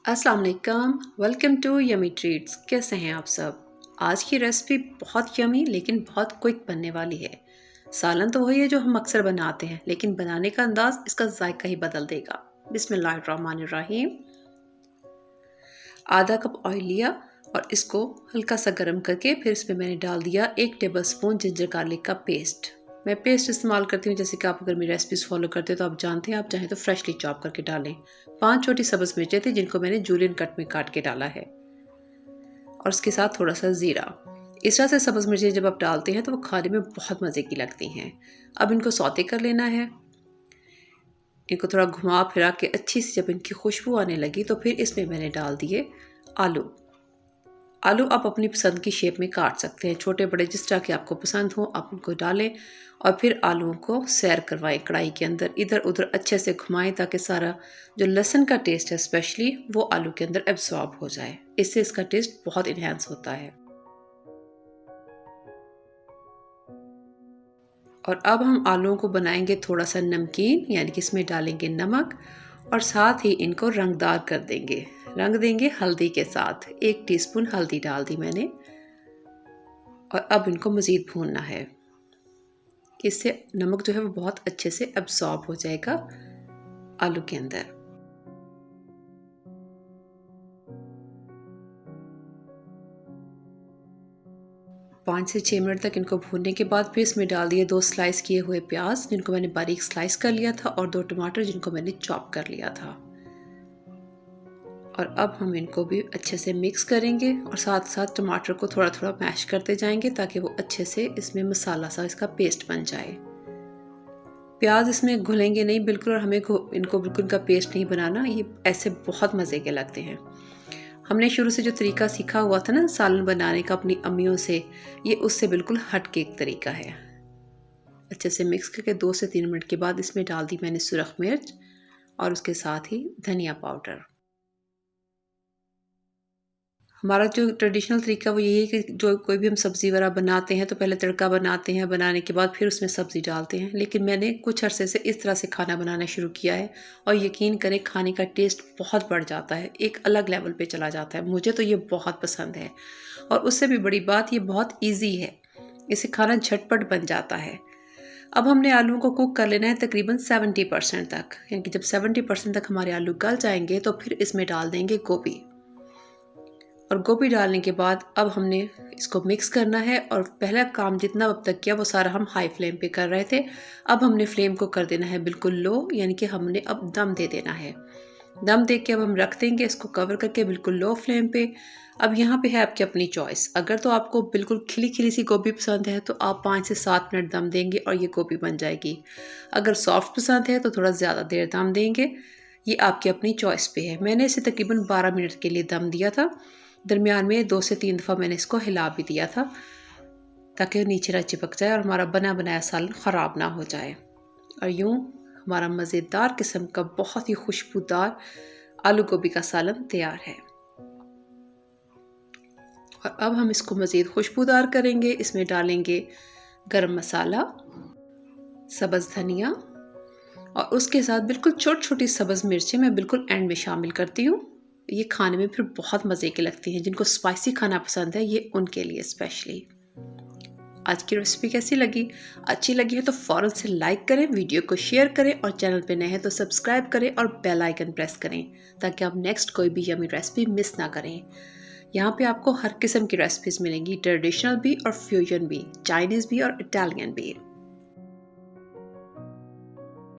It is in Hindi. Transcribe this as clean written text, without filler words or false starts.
अस्सलाम वालेकुम, वेलकम टू यमी ट्रीट्स। कैसे हैं आप सब? आज की रेसिपी बहुत यमी लेकिन बहुत क्विक बनने वाली है। सालन तो वही है जो हम अक्सर बनाते हैं, लेकिन बनाने का अंदाज इसका जायका ही बदल देगा। बिस्मिल्लाहिर्रहमानिर्रहीम। आधा कप ऑयल लिया और इसको हल्का सा गर्म करके फिर इसमें मैंने डाल दिया 1 टेबलस्पून जिंजर गार्लिक का पेस्ट। मैं पेस्ट इस्तेमाल करती हूँ, जैसे कि आप अगर मेरी रेसिपीज़ फॉलो करते हो तो आप जानते हैं, आप चाहें तो फ्रेशली चॉप करके डालें। 5 छोटी सब्ज़ मिर्चें थी जिनको मैंने जूलियन कट में काट के डाला है और उसके साथ थोड़ा सा ज़ीरा। इस तरह से सब्ज़ मिर्चें जब आप डालते हैं तो वो खाने में बहुत मज़े की लगती हैं। अब इनको सौते कर लेना है। इनको थोड़ा घुमा फिरा के अच्छी सी जब इनकी खुशबू आने लगी तो फिर इसमें मैंने डाल दिए आलू। आलू आप अपनी पसंद की शेप में काट सकते हैं, छोटे बड़े जिस तरह के आपको पसंद हो आप उनको डालें और फिर आलूओं को सैर करवाएं कढ़ाई के अंदर, इधर उधर अच्छे से घुमाएं ताकि सारा जो लहसुन का टेस्ट है स्पेशली वो आलू के अंदर एब्सॉर्ब हो जाए। इससे इसका टेस्ट बहुत इन्हेंस होता है। और अब हम आलूओं को बनाएंगे थोड़ा सा नमकीन, यानी कि इसमें डालेंगे नमक और साथ ही इनको रंगदार कर देंगे। रंग देंगे हल्दी के साथ, 1 टीस्पून हल्दी डाल दी मैंने और अब इनको मज़ीद भूनना है। इससे नमक जो है वो बहुत अच्छे से एब्सॉर्ब हो जाएगा आलू के अंदर। पाँच से 6 मिनट तक इनको भूनने के बाद फिर इसमें डाल दिए 2 स्लाइस किए हुए प्याज जिनको मैंने बारीक स्लाइस कर लिया था और 2 टमाटर जिनको मैंने चॉप कर लिया था। और अब हम इनको भी अच्छे से मिक्स करेंगे और साथ साथ टमाटर को थोड़ा थोड़ा मैश करते जाएंगे ताकि वो अच्छे से इसमें मसाला सा इसका पेस्ट बन जाए। प्याज इसमें घुलेंगे नहीं बिल्कुल और हमें इनको बिल्कुल इनका पेस्ट नहीं बनाना, ये ऐसे बहुत मज़े के लगते हैं। हमने शुरू से जो तरीका सीखा हुआ था ना सालन बनाने का अपनी अम्मियों से, ये उससे बिल्कुल हट के एक तरीका है। अच्छे से मिक्स करके 2 से 3 मिनट के बाद इसमें डाल दी मैंने सुरख मिर्च और उसके साथ ही धनिया पाउडर। हमारा जो ट्रेडिशनल तरीका वो यही है कि जो कोई भी हम सब्ज़ी वगैरह बनाते हैं तो पहले तड़का बनाते हैं, बनाने के बाद फिर उसमें सब्ज़ी डालते हैं। लेकिन मैंने कुछ अरसे से इस तरह से खाना बनाना शुरू किया है और यकीन करें खाने का टेस्ट बहुत बढ़ जाता है, एक अलग लेवल पे चला जाता है। मुझे तो ये बहुत पसंद है और उससे भी बड़ी बात ये बहुत ईजी है, इसे खाना झटपट बन जाता है। अब हमने आलूओं को कुक कर लेना है तकरीबन 70% तक, यानी कि जब 70% तक हमारे आलू गल जाएंगे तो फिर इसमें डाल देंगे गोभी। और गोभी डालने के बाद अब हमने इसको मिक्स करना है और पहला काम जितना अब तक किया वो सारा हम हाई फ्लेम पे कर रहे थे। अब हमने फ्लेम को कर देना है बिल्कुल लो, यानी कि हमने अब दम दे देना है। दम दे के अब हम रख देंगे इसको कवर करके बिल्कुल लो फ्लेम पे। अब यहाँ पे है आपकी अपनी चॉइस, अगर तो आपको बिल्कुल खिली खिली सी गोभी पसंद है तो आप 5 से 7 मिनट दम देंगे और ये गोभी बन जाएगी। अगर सॉफ्ट पसंद है तो थोड़ा ज़्यादा देर दम देंगे, ये आपकी अपनी चॉइस पे है। मैंने इसे तकरीबन 12 मिनट के लिए दम दिया था। दरमियान में 2 से 3 दफ़ा मैंने इसको हिला भी दिया था ताकि नीचे ना चिपक जाए और हमारा बना बनाया सालन ख़राब ना हो जाए। और यूँ हमारा मज़ेदार किस्म का बहुत ही खुशबूदार आलू गोभी का सालन तैयार है। और अब हम इसको मज़ीद खुशबूदार करेंगे। इसमें डालेंगे गरम मसाला, सब्ज़ धनिया और उसके साथ बिल्कुल छोटी छोटी सब्ज़ मिर्चें मैं बिल्कुल एंड में शामिल करती हूँ। ये खाने में फिर बहुत मज़े की लगती हैं। जिनको स्पाइसी खाना पसंद है ये उनके लिए स्पेशली। आज की रेसिपी कैसी लगी? अच्छी लगी है तो फ़ौरन से लाइक करें, वीडियो को शेयर करें और चैनल पे नए हैं तो सब्सक्राइब करें और बेल आइकन प्रेस करें ताकि आप नेक्स्ट कोई भी यमी रेसिपी मिस ना करें। यहाँ पे आपको हर किस्म की रेसिपीज़ मिलेंगी, ट्रेडिशनल भी और फ्यूजन भी, चाइनीज़ भी और इटालियन भी।